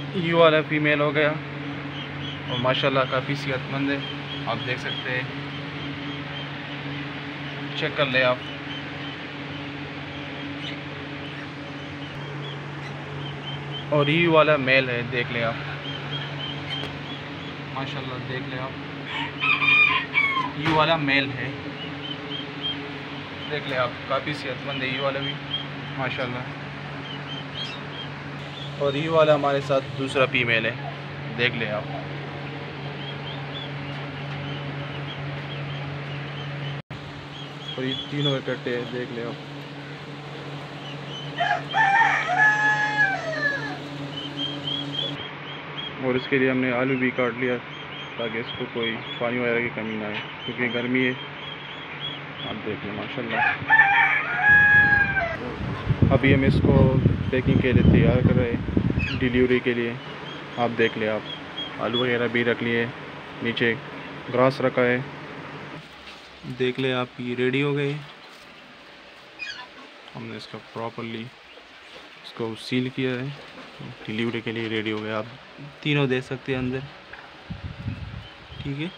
ये वाला फीमेल हो गया और माशाल्लाह काफ़ी सेहतमंद है, आप देख सकते हैं, चेक कर ले आप। और ये वाला मेल है, देख ले आप, माशाल्लाह देख ले आप, ये वाला मेल है, देख ले आप, काफ़ी सेहतमंद है ये वाला भी माशाल्लाह। और ये वाला हमारे साथ दूसरा फीमेल है, देख ले आप। और ये तीनों इकट्ठे हैं, देख ले आप। और इसके लिए हमने आलू भी काट लिया ताकि इसको कोई पानी वगैरह की कमी ना आए, क्योंकि गर्मी है, आप देख लें माशाल्लाह। अभी हम इसको पैकिंग के लिए तैयार कर रहे हैं डिलीवरी के लिए, आप देख ले आप। आलू वगैरह भी रख लिए, नीचे ग्रास रखा है, देख ले आप, ये रेडी हो गए। हमने इसका प्रॉपरली इसको सील किया है, डिलीवरी के लिए रेडी हो गया। आप तीनों देख सकते हैं अंदर, ठीक है।